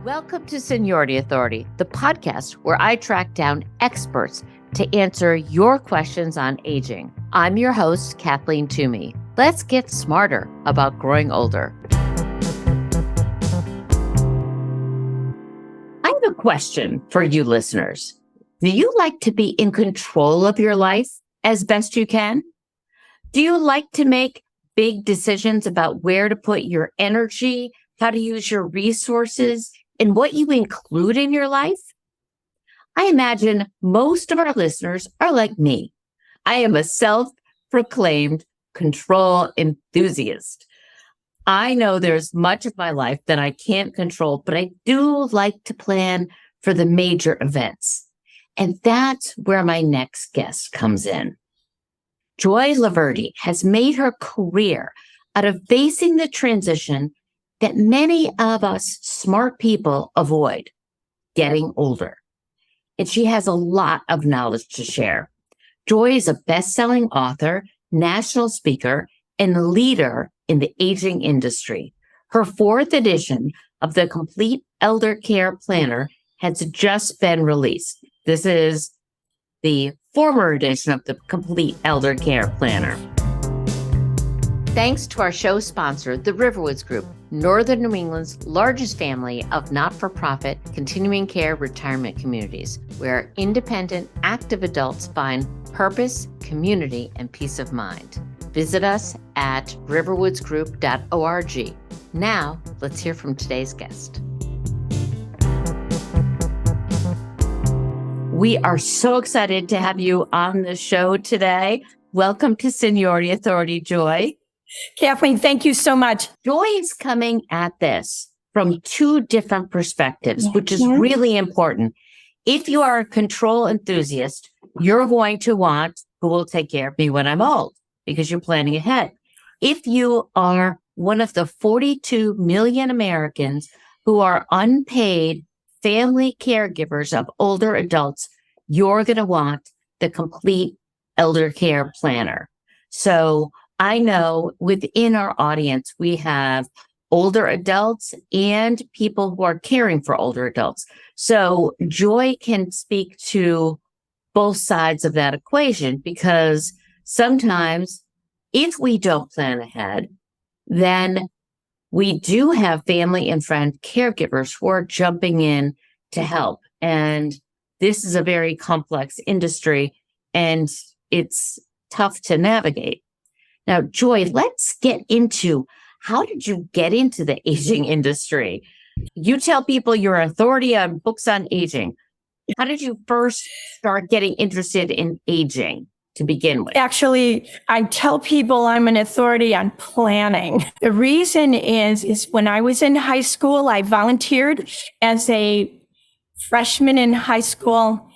Welcome to Seniority Authority, the podcast where I track down experts to answer your questions on aging. I'm your host, Kathleen Toomey. Let's get smarter about growing older. I have a question for you listeners. Do you like to be in control of your life as best you can? Do you like to make big decisions about where to put your energy, how to use your resources, and what you include in your life? I imagine most of our listeners are like me. I am a self-proclaimed control enthusiast. I know there's much of my life that I can't control, but I do like to plan for the major events. And that's where my next guest comes in. Joy Loverde has made her career out of facing the transition that many of us smart people avoid, getting older. And she has a lot of knowledge to share. Joy is a best-selling author, national speaker, and leader in the aging industry. Her fourth edition of the Complete Eldercare Planner has just been released. This is the former edition of the Complete Eldercare Planner. Thanks to our show sponsor, the Riverwoods Group, Northern New England's largest family of not-for-profit continuing care retirement communities, where independent, active adults find purpose, community, and peace of mind. Visit us at riverwoodsgroup.org. Now, let's hear from today's guest. We are so excited to have you on the show today. Welcome to Seniority Authority, Joy. Kathleen, thank you so much. Joy is coming at this from two different perspectives, which is really important. If you are a control enthusiast, you're going to want who will take care of me when I'm old because you're planning ahead. If you are one of the 42 million Americans who are unpaid family caregivers of older adults, you're going to want the Complete Eldercare Planner. So I know within our audience, we have older adults and people who are caring for older adults. So Joy can speak to both sides of that equation, because sometimes if we don't plan ahead, then we do have family and friend caregivers who are jumping in to help. And this is a very complex industry and it's tough to navigate. Now, Joy, let's get into how did you get into the aging industry? You tell people you're an authority on books on aging. How did you first start getting interested in aging to begin with? Actually, I tell people I'm an authority on planning. The reason is when I was in high school, I volunteered as a freshman in high school.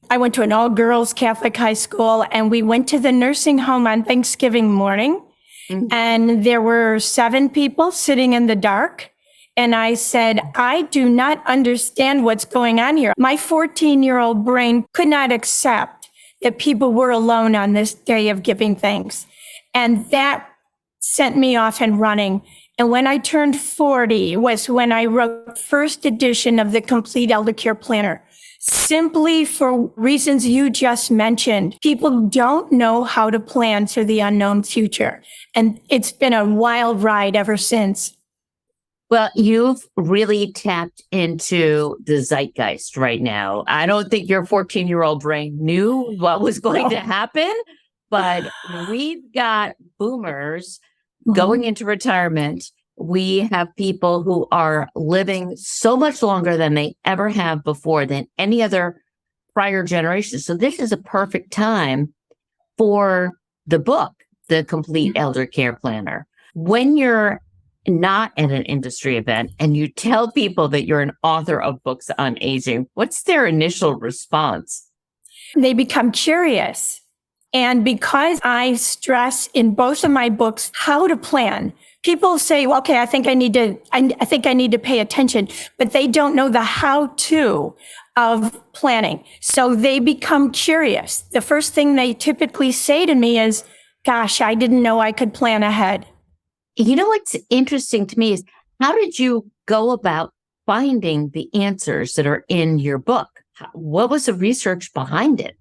I went to an all-girls Catholic high school, and we went to the nursing home on Thanksgiving morning, and there were 7 people sitting in the dark. And I said, I do not understand what's going on here. My 14-year-old brain could not accept that people were alone on this day of giving thanks. And that sent me off and running. And when I turned 40 was when I wrote the first edition of the Complete Eldercare Planner. Simply for reasons you just mentioned. People don't know how to plan for the unknown future. And it's been a wild ride ever since. Well, you've really tapped into the zeitgeist right now. I don't think your 14-year-old brain knew what was going to happen, but we've got boomers going into retirement. We have people who are living so much longer than they ever have before, than any other prior generation. So this is a perfect time for the book, the Complete Eldercare Planner. When you're not at an industry event and you tell people that you're an author of books on aging, what's their initial response? They become curious. And because I stress in both of my books how to plan, people say, well, okay, I think I need to pay attention, but they don't know the how-to of planning. So they become curious. The first thing they typically say to me is, gosh, I didn't know I could plan ahead. You know, what's interesting to me is, how did you go about finding the answers that are in your book? What was the research behind it?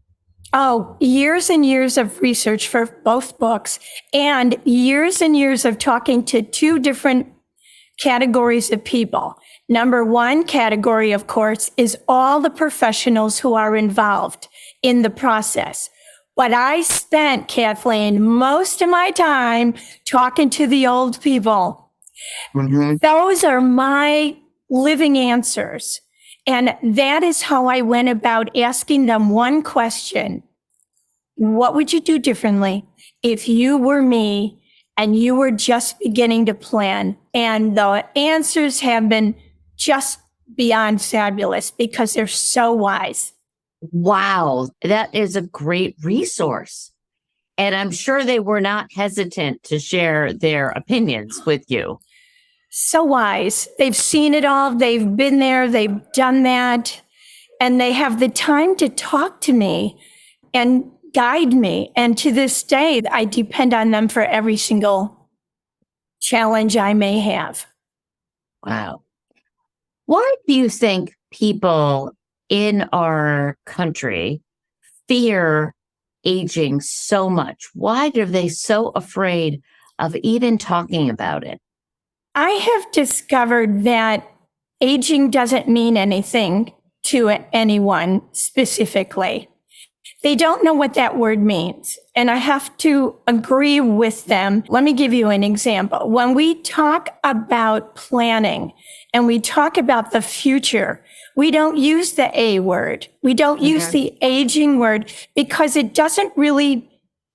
Oh, years and years of research for both books and years of talking to two different categories of people. Number one category, of course, is all the professionals who are involved in the process. But I spent, Kathleen, most of my time talking to the old people. Mm-hmm. Those are my living answers. And that is how I went about asking them one question. What would you do differently if you were me and you were just beginning to plan? And the answers have been just beyond fabulous because they're so wise. Wow, that is a great resource. And I'm sure they were not hesitant to share their opinions with you. So wise. They've seen it all. They've been there. They've done that. And they have the time to talk to me and guide me. And to this day, I depend on them for every single challenge I may have. Wow. Why do you think people in our country fear aging so much? Why are they so afraid of even talking about it? I have discovered that aging doesn't mean anything to anyone specifically. They don't know what that word means. And I have to agree with them. Let me give you an example. When we talk about planning and we talk about the future, we don't use the A word. We don't use the aging word because it doesn't really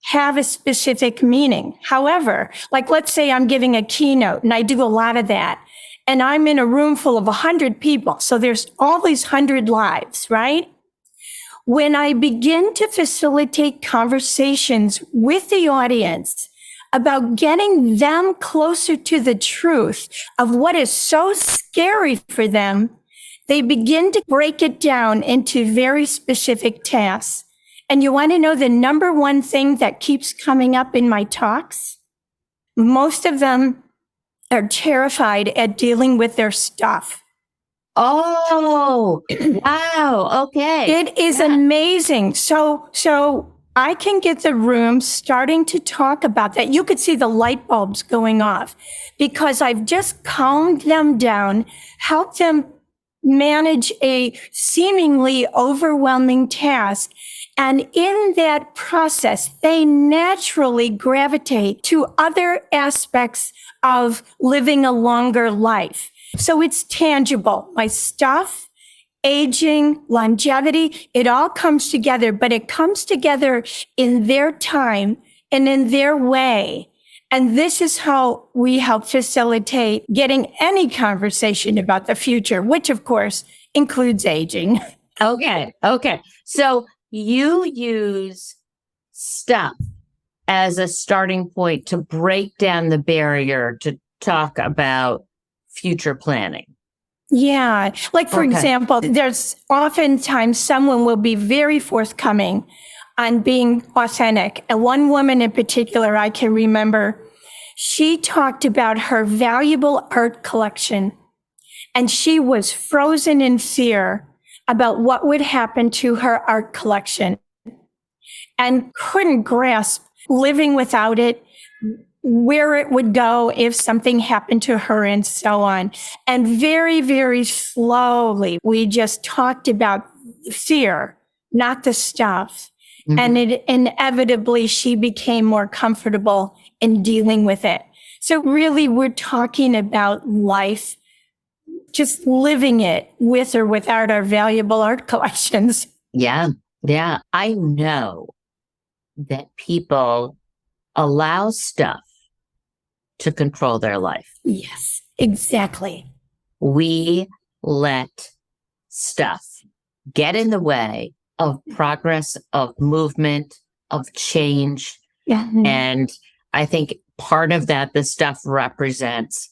have a specific meaning. However, like let's say I'm giving a keynote and I do a lot of that and I'm in a room full of 100 people. So there's all these 100 lives, right? When I begin to facilitate conversations with the audience about getting them closer to the truth of what is so scary for them, they begin to break it down into very specific tasks. And you want to know the number one thing that keeps coming up in my talks? Most of them are terrified at dealing with their stuff. Oh, wow. Okay. It is amazing. So I can get the room starting to talk about that. You could see the light bulbs going off because I've just calmed them down, helped them manage a seemingly overwhelming task. And in that process, they naturally gravitate to other aspects of living a longer life. So it's tangible. My stuff, aging, longevity, it all comes together, but it comes together in their time and in their way. And this is how we help facilitate getting any conversation about the future, which of course includes aging. Okay. So you use stuff as a starting point to break down the barrier to talk about future planning. Yeah. Like, for example, there's oftentimes someone will be very forthcoming on being authentic. And one woman in particular, I can remember, she talked about her valuable art collection. And she was frozen in fear about what would happen to her art collection and couldn't grasp living without it, where it would go if something happened to her and so on. And very, very slowly, we just talked about fear, not the stuff. Mm-hmm. And it inevitably, she became more comfortable in dealing with it. So really, we're talking about life, just living it with or without our valuable art collections. Yeah. I know that people allow stuff to control their life. Yes, exactly. We let stuff get in the way of progress, of movement, of change. Yeah. And I think part of that, the stuff represents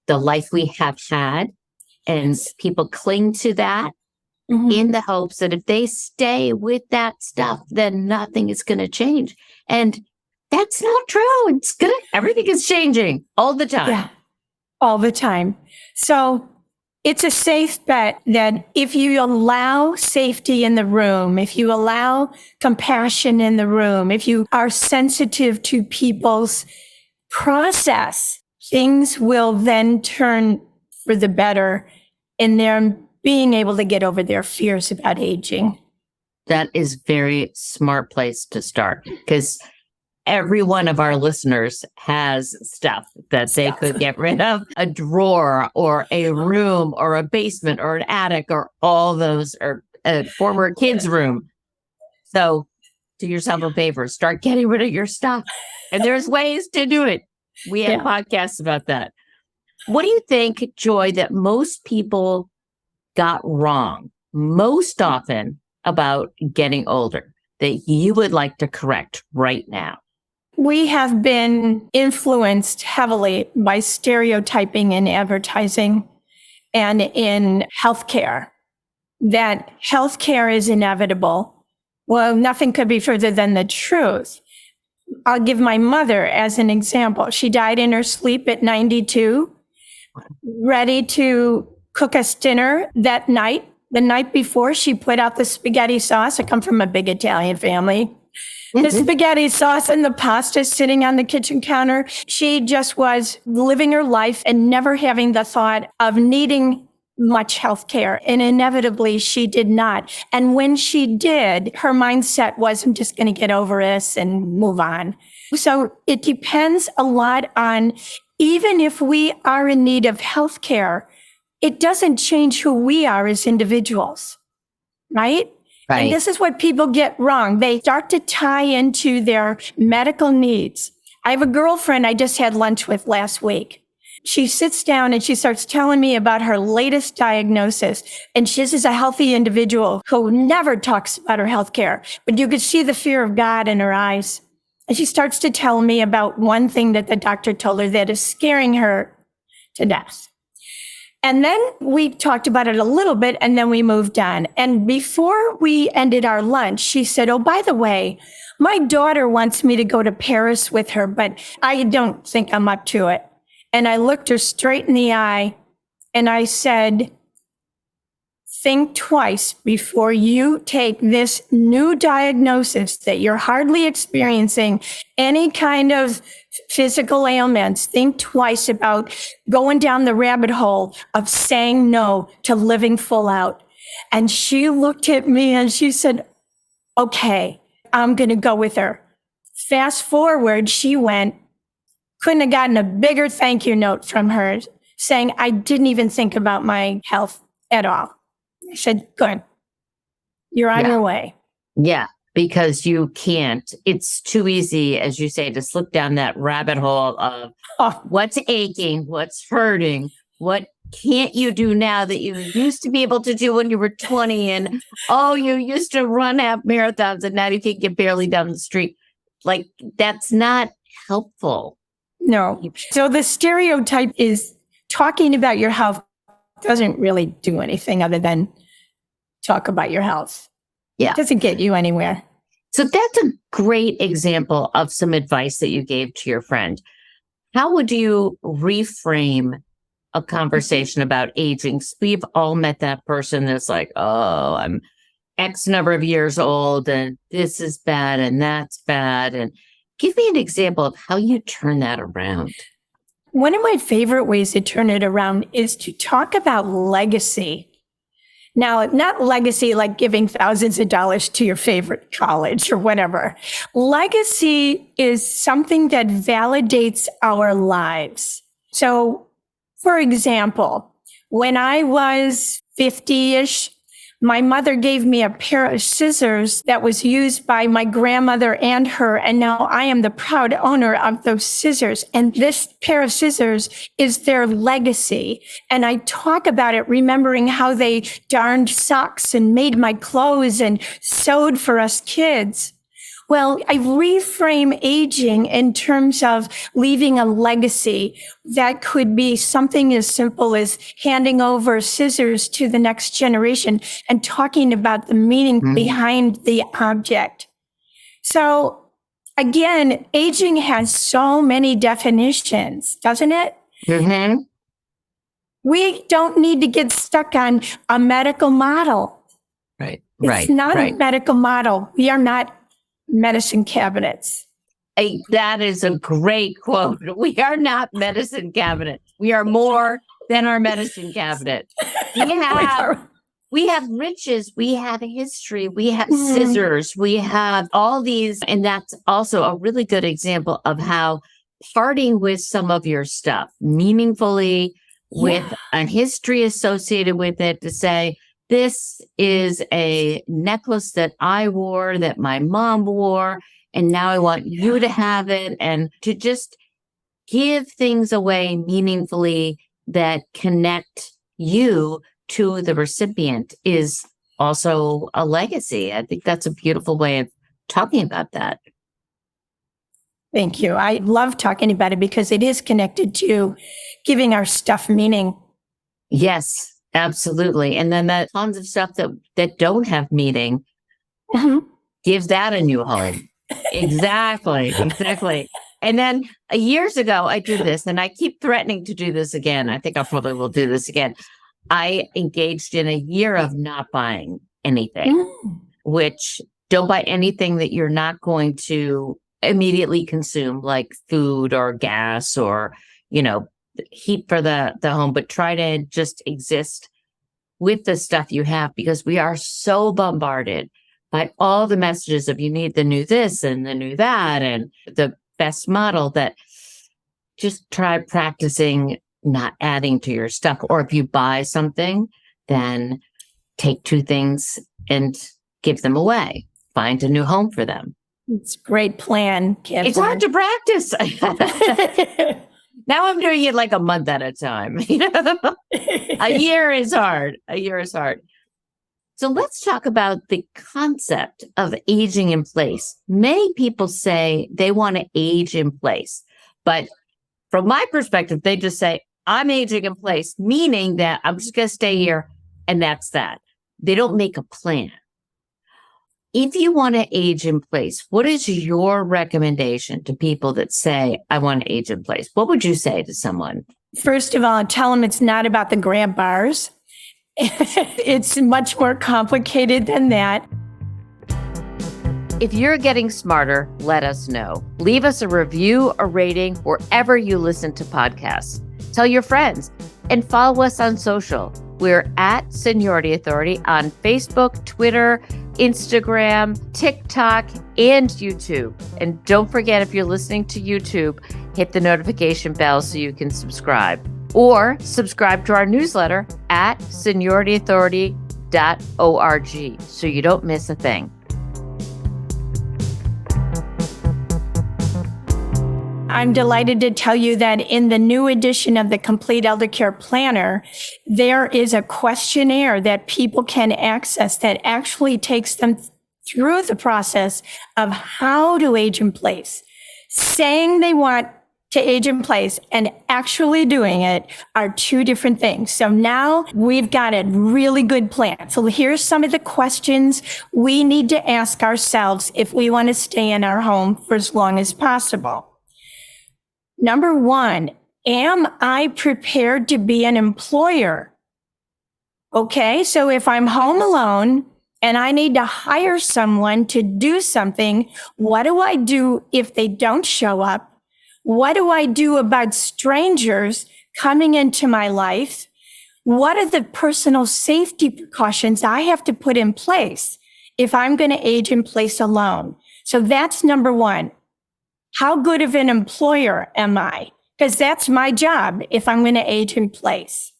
the life we have had. And people cling to that in the hopes that if they stay with that stuff, then nothing is going to change. And that's not true. Everything is changing all the time. Yeah, all the time. So It's a safe bet that if you allow safety in the room, if you allow compassion in the room, if you are sensitive to people's process, things will then turn for the better in their being able to get over their fears about aging. That is very smart place to start, because every one of our listeners has stuff that they could get rid of, a drawer or a room or a basement or an attic or all those, or a former kid's room. So do yourself a favor, start getting rid of your stuff. And there's ways to do it. We have podcasts about that. What do you think, Joy, that most people got wrong most often about getting older that you would like to correct right now? We have been influenced heavily by stereotyping in advertising and in healthcare, that healthcare is inevitable. Well, nothing could be further than the truth. I'll give my mother as an example. She died in her sleep at 92, ready to cook us dinner that night. The night before, she put out the spaghetti sauce. I come from a big Italian family. The spaghetti sauce and the pasta sitting on the kitchen counter. She just was living her life and never having the thought of needing much health care. And inevitably, she did not. And when she did, her mindset was, I'm just going to get over this and move on. So it depends a lot on, even if we are in need of health care, it doesn't change who we are as individuals, right? Right. And this is what people get wrong. They start to tie into their medical needs. I have a girlfriend I just had lunch with last week. She sits down and she starts telling me about her latest diagnosis. And this is a healthy individual who never talks about her health care, but you could see the fear of God in her eyes. And she starts to tell me about one thing that the doctor told her that is scaring her to death. And then we talked about it a little bit and then we moved on. And before we ended our lunch, she said, oh, by the way, my daughter wants me to go to Paris with her, but I don't think I'm up to it. And I looked her straight in the eye and I said, think twice before you take this new diagnosis that you're hardly experiencing any kind of physical ailments. Think twice about going down the rabbit hole of saying no to living full out. And she looked at me and she said, okay, I'm going to go with her. Fast forward, she went, couldn't have gotten a bigger thank you note from her saying, I didn't even think about my health at all. I said, good. You're on your way. Yeah, because you can't. It's too easy, as you say, to slip down that rabbit hole of what's aching, what's hurting, what can't you do now that you used to be able to do when you were 20, and you used to run half marathons and now you can't get barely down the street. Like, that's not helpful. No. So the stereotype is talking about your health doesn't really do anything other than talk about your health. Yeah. It doesn't get you anywhere. So that's a great example of some advice that you gave to your friend. How would you reframe a conversation about aging? So we've all met that person that's like, oh, I'm X number of years old and this is bad and that's bad. And give me an example of how you turn that around. One of my favorite ways to turn it around is to talk about legacy. Now, not legacy like giving thousands of dollars to your favorite college or whatever. Legacy is something that validates our lives. So, for example, when I was 50-ish, my mother gave me a pair of scissors that was used by my grandmother and her, and now I am the proud owner of those scissors. And this pair of scissors is their legacy. And I talk about it, remembering how they darned socks and made my clothes and sewed for us kids. Well, I reframe aging in terms of leaving a legacy. That could be something as simple as handing over scissors to the next generation and talking about the meaning behind the object. So again, aging has so many definitions, doesn't it? Mm-hmm. We don't need to get stuck on a medical model. Right. It's not a medical model. We are not medicine cabinets. That is a great quote. We are not medicine cabinets. We are more than our medicine cabinet. We have riches. We have history. We have scissors. We have all these. And that's also a really good example of how parting with some of your stuff meaningfully with a history associated with it to say, this is a necklace that I wore, that my mom wore, and now I want you to have it. And to just give things away meaningfully that connect you to the recipient is also a legacy. I think that's a beautiful way of talking about that. Thank you. I love talking about it because it is connected to giving our stuff meaning. Yes. Absolutely. And then that tons of stuff that don't have meaning, gives that a new home. Exactly. And then years ago, I did this, and I keep threatening to do this again. I think I probably will do this again. I engaged in a year of not buying anything, which don't buy anything that you're not going to immediately consume, like food or gas or, heat for the home, but try to just exist with the stuff you have, because we are so bombarded by all the messages of you need the new this and the new that and the best model, that just try practicing not adding to your stuff. Or if you buy something, then take 2 things and give them away. Find a new home for them. It's a great plan, Catherine. It's hard to practice. Now I'm doing it like a month at a time. A year is hard. So let's talk about the concept of aging in place. Many people say they want to age in place, but from my perspective, they just say, I'm aging in place, meaning that I'm just going to stay here and that's that. They don't make a plan. If you want to age in place, what is your recommendation to people that say, I want to age in place? What would you say to someone? First of all, tell them it's not about the grab bars. It's much more complicated than that. If you're getting smarter, let us know. Leave us a review, a rating, wherever you listen to podcasts. Tell your friends and follow us on social. We're at Seniority Authority on Facebook, Twitter, Instagram, TikTok, and YouTube. And don't forget, if you're listening to YouTube, hit the notification bell so you can subscribe. Or subscribe to our newsletter at seniorityauthority.org so you don't miss a thing. I'm delighted to tell you that in the new edition of the Complete Eldercare Planner, there is a questionnaire that people can access that actually takes them through the process of how to age in place. Saying they want to age in place and actually doing it are 2 different things. So now we've got a really good plan. So here's some of the questions we need to ask ourselves if we want to stay in our home for as long as possible. Number 1, am I prepared to be an employer? Okay, so if I'm home alone and I need to hire someone to do something, what do I do if they don't show up? What do I do about strangers coming into my life? What are the personal safety precautions I have to put in place if I'm going to age in place alone? So that's number 1. How good of an employer am I? Because that's my job if I'm going to age in place.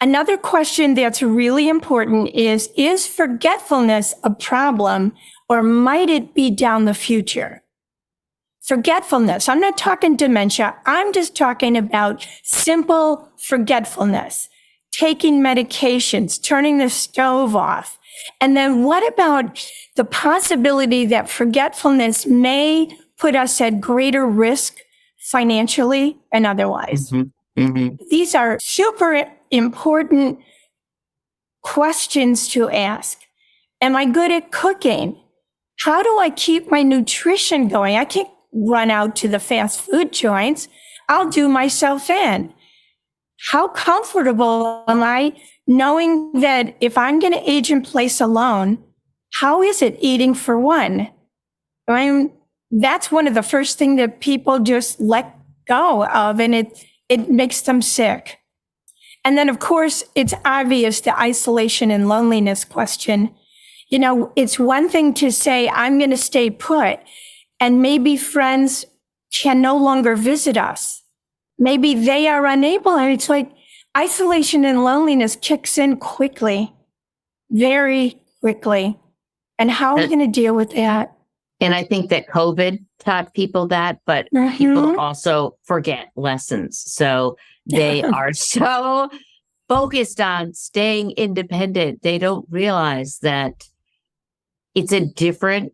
Another question that's really important is forgetfulness a problem, or might it be down the future? Forgetfulness. I'm not talking dementia. I'm just talking about simple forgetfulness, taking medications, turning the stove off. And then what about the possibility that forgetfulness may put us at greater risk financially and otherwise? These are super important questions to ask. Am I good at cooking? How do I keep my nutrition going? I can't run out to the fast food joints. I'll do myself in. how comfortable am I knowing that if I'm going to age in place alone, how is it eating for one? That's one of the first things that people just let go of, and it makes them sick. And then, of course, it's obvious the isolation and loneliness question. You know, it's one thing to say, I'm going to stay put, and maybe friends can no longer visit us. Maybe they are unable. And it's like isolation and loneliness kicks in quickly, very quickly. And how are we going to deal with that? And I think that COVID taught people that, but people also forget lessons. So they are so focused on staying independent. They don't realize that it's a different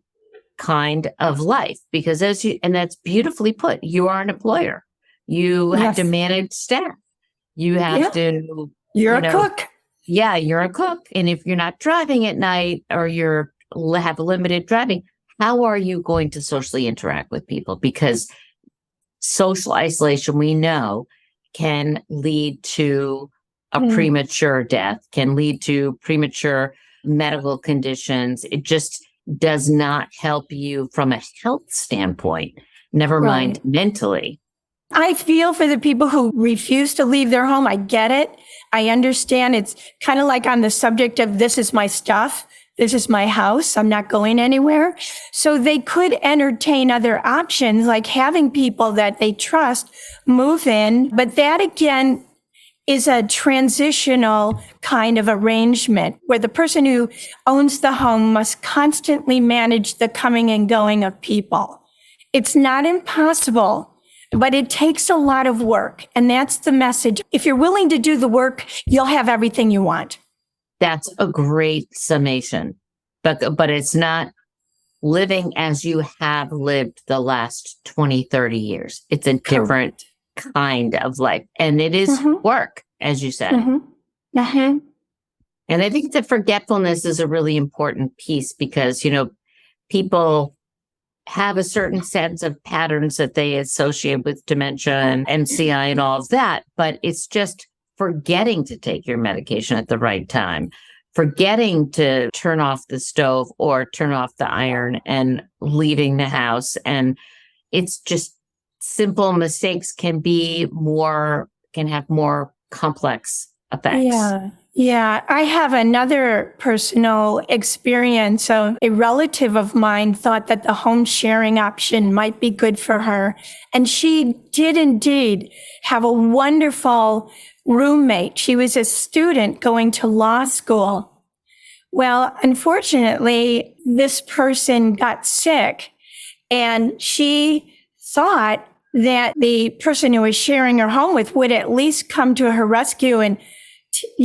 kind of life, because and that's beautifully put. You are an employer. You have to manage staff. You have to. You're a cook. Yeah, you're a cook. And if you're not driving at night, or have limited driving, how are you going to socially interact with people? Because social isolation, we know, can lead to a premature death, can lead to premature medical conditions. It just does not help you from a health standpoint, never mind mentally. I feel for the people who refuse to leave their home. I get it. I understand. It's kind of like on the subject of, this is my stuff. This is my house. I'm not going anywhere. So they could entertain other options, like having people that they trust move in. But that, again, is a transitional kind of arrangement where the person who owns the home must constantly manage the coming and going of people. It's not impossible, but it takes a lot of work. And that's the message. If you're willing to do the work, you'll have everything you want. That's a great summation. But it's not living as you have lived the last 20, 30 years. It's a different kind of life. And it is work, as you said. And I think the forgetfulness is a really important piece, because, people have a certain sense of patterns that they associate with dementia and MCI and all of that. But it's just forgetting to take your medication at the right time, forgetting to turn off the stove or turn off the iron and leaving the house. And it's just simple mistakes can have more complex effects. Yeah. I have another personal experience. So a relative of mine thought that the home sharing option might be good for her. And she did indeed have a wonderful roommate. She was a student going to law school. Well, unfortunately, this person got sick, and she thought that the person who was sharing her home with would at least come to her rescue and,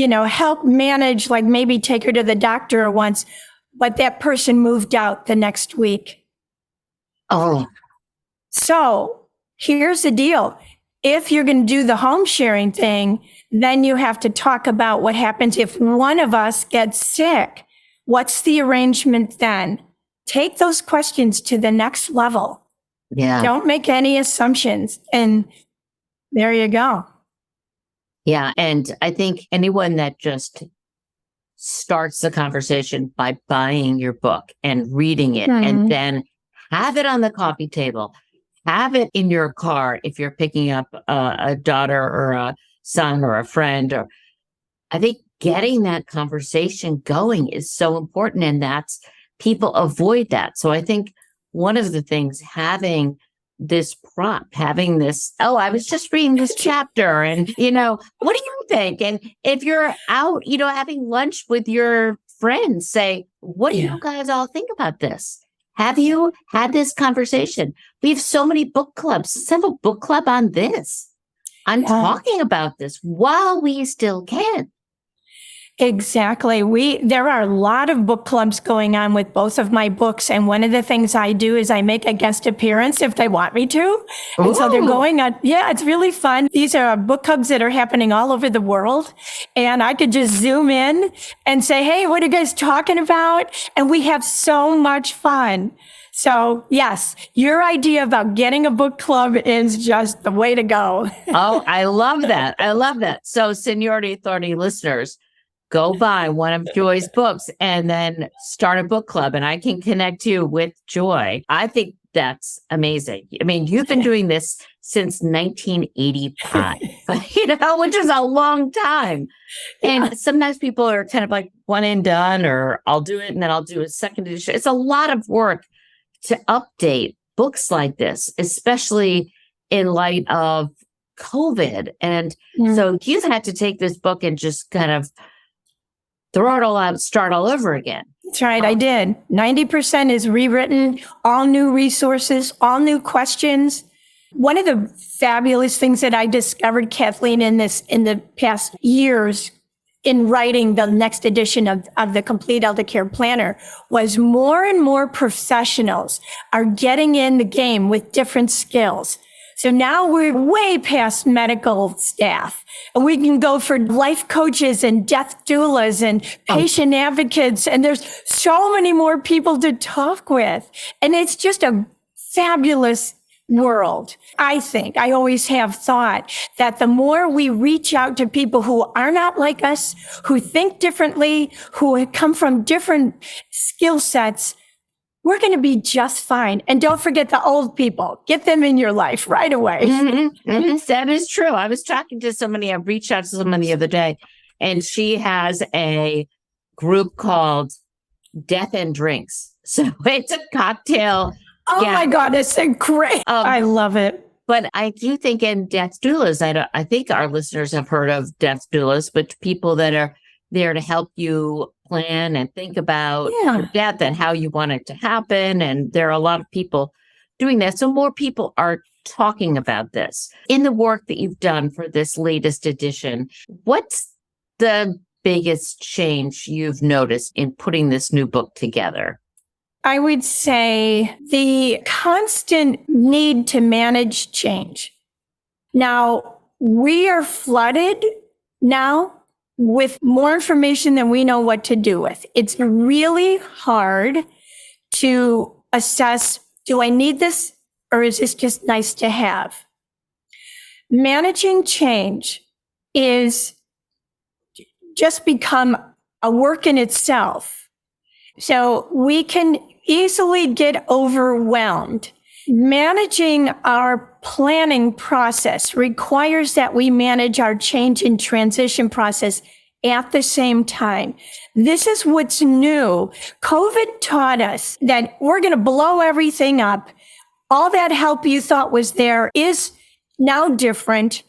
help manage, like maybe take her to the doctor once. But that person moved out the next week. Oh. So here's the deal. If you're going to do the home sharing thing, then you have to talk about what happens if one of us gets sick. What's the arrangement then? Take those questions to the next level. Yeah. Don't make any assumptions. And there you go. Yeah. And I think anyone that just starts the conversation by buying your book and reading it, and then have it on the coffee table, have it in your car if you're picking up a daughter or a son or a friend, or I think getting that conversation going is so important, and that's people avoid that. So I think one of the things, having this prompt, having this, I was just reading this chapter, and what do you think? And if you're out, having lunch with your friends, say, what do you guys all think about this? Have you had this conversation? We have so many book clubs. Let's have a book club on this. I'm talking about this while we still can. Exactly. There are a lot of book clubs going on with both of my books. And one of the things I do is I make a guest appearance if they want me to. And so they're going on. Yeah, it's really fun. These are book clubs that are happening all over the world. And I could just zoom in and say, hey, what are you guys talking about? And we have so much fun. So yes, your idea about getting a book club is just the way to go. Oh, I love that. I love that. So Seniority Authority listeners, go buy one of Joy's books and then start a book club, and I can connect you with Joy. I think that's amazing. I mean, you've been doing this since 1985, which is a long time. And sometimes people are kind of like one and done, or I'll do it and then I'll do a second edition. It's a lot of work to update books like this, especially in light of COVID. And so you've had to take this book and just kind of throw it all out, start all over again. That's right. I did. 90% is rewritten, all new resources, all new questions. One of the fabulous things that I discovered, Kathleen, in the past years in writing the next edition of the Complete Eldercare Planner was more and more professionals are getting in the game with different skills. So now we're way past medical staff, and we can go for life coaches and death doulas and patient advocates. And there's so many more people to talk with. And it's just a fabulous world. I think, I always have thought that the more we reach out to people who are not like us, who think differently, who come from different skill sets, we're going to be just fine. And don't forget the old people. Get them in your life right away. That is true. I was talking to somebody, I reached out to someone the other day, and she has a group called Death and Drinks. So it's a cocktail. Oh my God, it's great. I love it. But I do think in death doulas, I think our listeners have heard of death doulas, but people that are there to help you plan and think about your death and how you want it to happen. And there are a lot of people doing that. So more people are talking about this. In the work that you've done for this latest edition, what's the biggest change you've noticed in putting this new book together? I would say the constant need to manage change. Now, we are flooded now with more information than we know what to do with. It's really hard to assess, do I need this or is this just nice to have? Managing change is just become a work in itself. So we can easily get overwhelmed. Managing our planning process requires that we manage our change and transition process at the same time. This is what's new. COVID taught us that we're going to blow everything up. All that help you thought was there is now different.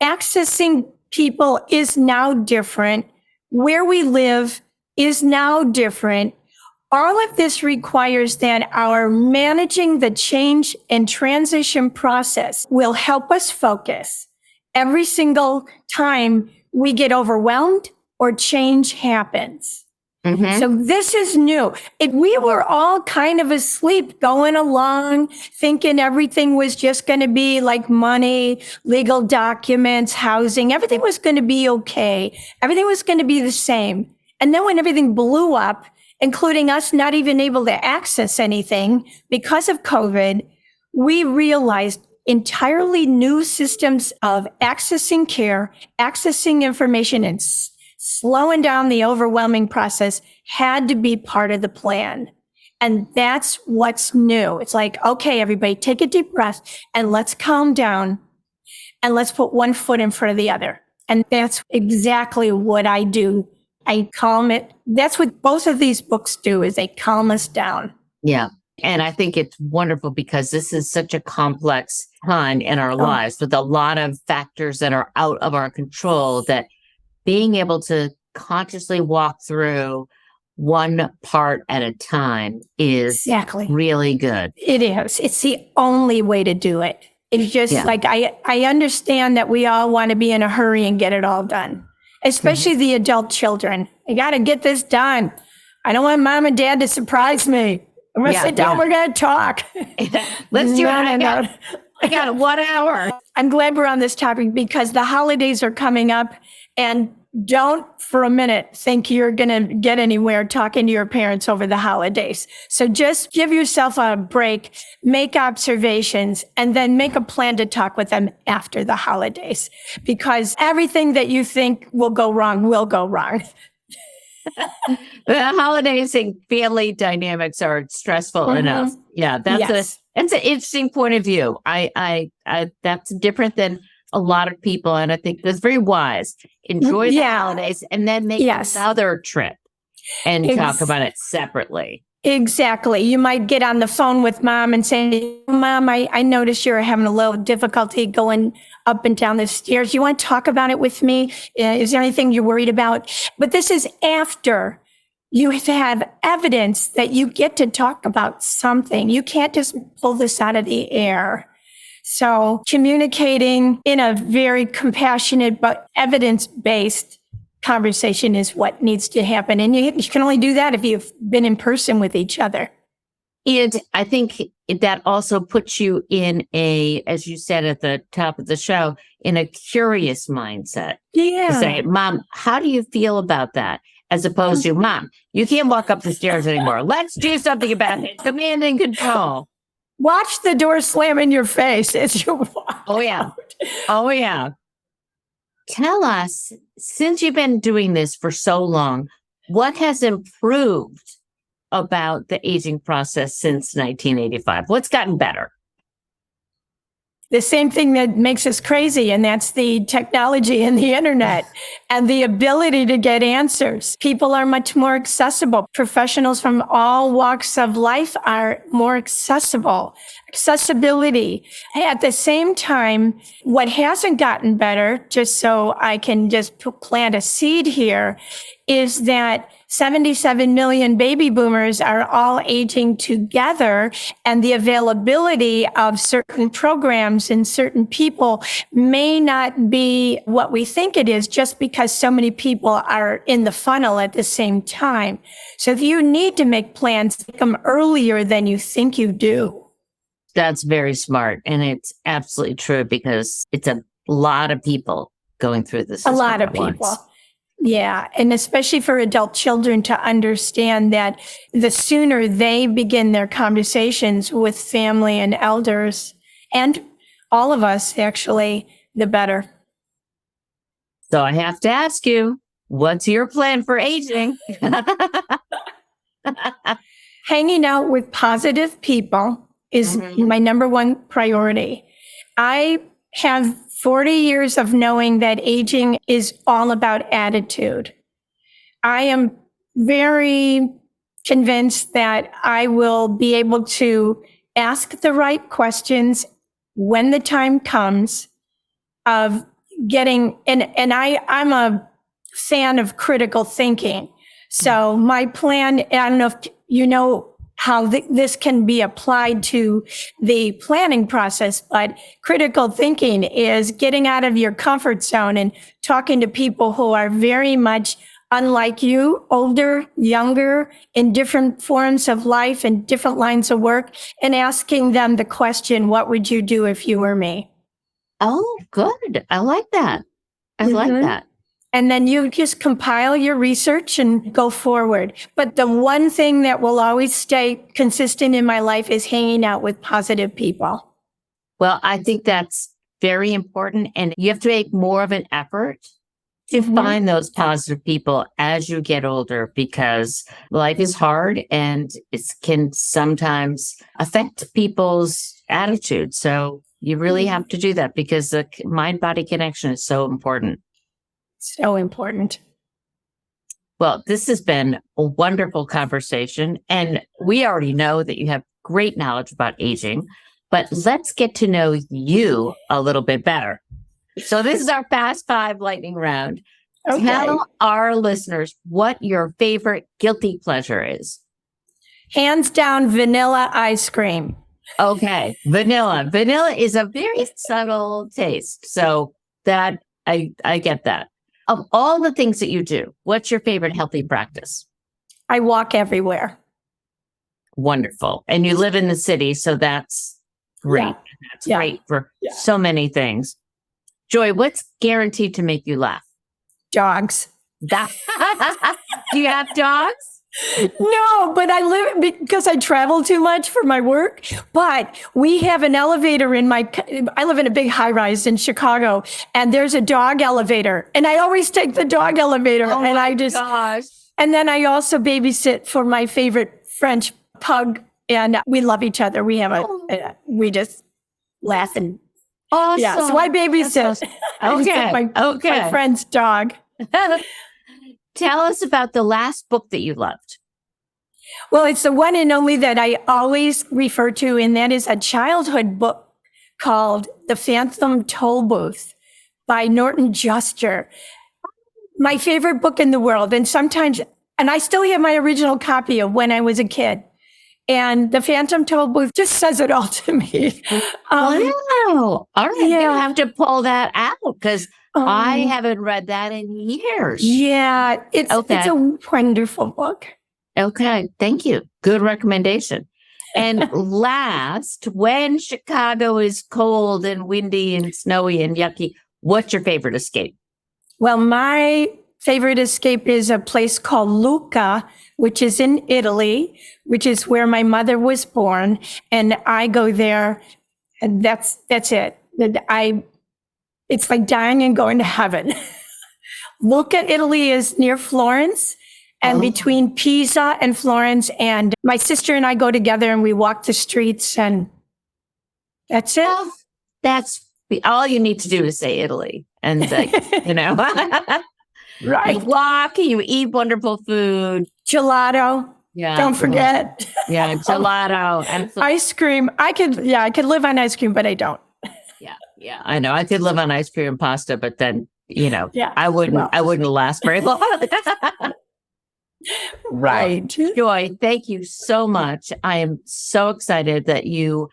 Accessing people is now different. Where we live is now different. All of this requires that our managing the change and transition process will help us focus every single time we get overwhelmed or change happens. So this is new. We were all kind of asleep going along, thinking everything was just going to be like money, legal documents, housing. Everything was going to be okay. Everything was going to be the same. And then when everything blew up, including us not even able to access anything because of COVID, we realized entirely new systems of accessing care, accessing information, and slowing down the overwhelming process had to be part of the plan. And that's what's new. It's like, okay, everybody, take a deep breath and let's calm down and let's put one foot in front of the other. And that's exactly what I do. I calm it. That's what both of these books do, is they calm us down. Yeah. And I think it's wonderful because this is such a complex time in our lives with a lot of factors that are out of our control, that being able to consciously walk through one part at a time is really good. It is. It's the only way to do it. It's just like, I understand that we all want to be in a hurry and get it all done. Especially the adult children. I got to get this done. I don't want mom and dad to surprise me. I'm going to sit down. We're going to talk. Let's do it. I got 1 hour. I'm glad we're on this topic because the holidays are coming up and don't for a minute think you're going to get anywhere talking to your parents over the holidays. So just give yourself a break, make observations, and then make a plan to talk with them after the holidays, because everything that you think will go wrong will go wrong. The holidays and family dynamics are stressful enough. Yeah, that's an interesting point of view. I that's different than a lot of people, and I think that's very wise. Enjoy the holidays and then make another trip and talk about it separately. Exactly. You might get on the phone with mom and say, Mom, I noticed you're having a little difficulty going up and down the stairs. You want to talk about it with me? Is there anything you're worried about? But this is after you have evidence that you get to talk about something. You can't just pull this out of the air. So communicating in a very compassionate but evidence-based conversation is what needs to happen. And you can only do that if you've been in person with each other. And I think that also puts you in a, as you said at the top of the show, in a curious mindset. Yeah. To say, Mom, how do you feel about that? As opposed to, Mom, you can't walk up the stairs anymore. Let's do something about it. Command and control. Watch the door slam in your face as you walk. Oh, yeah. Oh, yeah. Tell us, since you've been doing this for so long, what has improved about the aging process since 1985? What's gotten better? The same thing that makes us crazy, and that's the technology and the internet and the ability to get answers. People are much more accessible. Professionals from all walks of life are more accessible. Accessibility. At the same time, what hasn't gotten better, just so I can just plant a seed here, is that 77 million baby boomers are all aging together, and the availability of certain programs and certain people may not be what we think it is, just because so many people are in the funnel at the same time. So if you need to make plans, make them earlier than you think you do. That's very smart. And it's absolutely true, because it's a lot of people going through this. A lot of people. Yeah. And especially for adult children to understand that the sooner they begin their conversations with family and elders, and all of us actually, the better. So I have to ask you, what's your plan for aging? Hanging out with positive people is my number one priority. I have 40 years of knowing that aging is all about attitude. I am very convinced that I will be able to ask the right questions when the time comes of getting, and I'm a fan of critical thinking. So my plan, I don't know if you know how this can be applied to the planning process, but critical thinking is getting out of your comfort zone and talking to people who are very much unlike you, older, younger, in different forms of life and different lines of work, and asking them the question, what would you do if you were me? Oh, good. I like that. I like that. And then you just compile your research and go forward. But the one thing that will always stay consistent in my life is hanging out with positive people. Well, I think that's very important. And you have to make more of an effort to find those positive people as you get older, because life is hard and it can sometimes affect people's attitude. So you really have to do that, because the mind-body connection is so important. So important. Well, this has been a wonderful conversation, and we already know that you have great knowledge about aging, but let's get to know you a little bit better. So this is our Fast Five lightning round. Okay. Tell our listeners what your favorite guilty pleasure is. Hands down, vanilla ice cream. Okay, vanilla. Vanilla is a very subtle taste, so that I get that. Of all the things that you do, what's your favorite healthy practice? I walk everywhere. Wonderful. And you live in the city, so that's great. Yeah. That's great for so many things. Joy, what's guaranteed to make you laugh? Dogs. Do you have dogs? No, but because I travel too much for my work, but we have an elevator I live in a big high rise in Chicago, and there's a dog elevator, and I always take the dog elevator. Oh and my gosh. And then I also babysit for my favorite French pug, and we love each other. We just laugh and Awesome. yeah. So I babysit. Awesome. Okay. My friend's dog. Tell us about the last book that you loved. Well, it's the one and only that I always refer to, and that is a childhood book called The Phantom Toll Booth by Norton Juster. My favorite book in the world. And I still have my original copy of when I was a kid. And The Phantom Toll Booth just says it all to me. Wow. All right. Yeah. You'll have to pull that out because I haven't read that in years. Yeah, it's a wonderful book. Okay. Thank you. Good recommendation. And last, when Chicago is cold and windy and snowy and yucky, what's your favorite escape? Well, my favorite escape is a place called Lucca, which is in Italy, which is where my mother was born. And I go there, and that's it. It's like dying and going to heaven. Lucca, Italy is near Florence, and between Pisa and Florence. And my sister and I go together and we walk the streets, and that's it. Well, that's all you need to do is say Italy. And, Right. You walk, you eat wonderful food. Gelato. Yeah. Don't forget. Yeah, gelato. And ice cream. I could live on ice cream, but I don't. Yeah, I know. I could live on ice cream and pasta, but then, Yeah. I wouldn't last very long. Right. Joy, thank you so much. I am so excited that you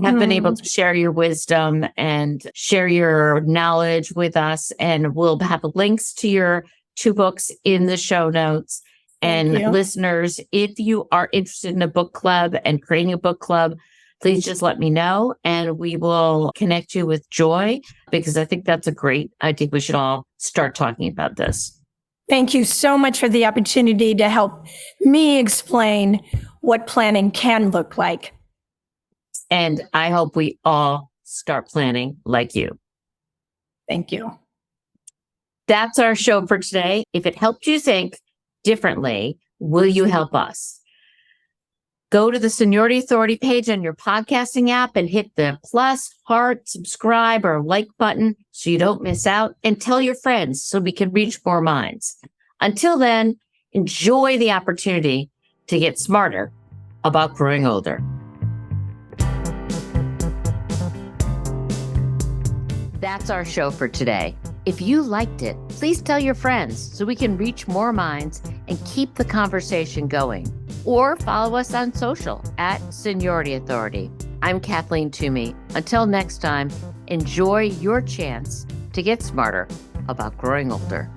have been able to share your wisdom and share your knowledge with us. And we'll have links to your 2 books in the show notes. And listeners, if you are interested in a book club and creating a book club, please just let me know and we will connect you with Joy, because I think that's a great idea. We should all start talking about this. Thank you so much for the opportunity to help me explain what planning can look like. And I hope we all start planning like you. Thank you. That's our show for today. If it helped you think differently, will you help us? Go to the Seniority Authority page on your podcasting app and hit the plus, heart, subscribe, or like button so you don't miss out, and tell your friends so we can reach more minds. Until then, enjoy the opportunity to get smarter about growing older. That's our show for today. If you liked it, please tell your friends so we can reach more minds and keep the conversation going. Or follow us on social at Seniority Authority. I'm Kathleen Toomey. Until next time, enjoy your chance to get smarter about growing older.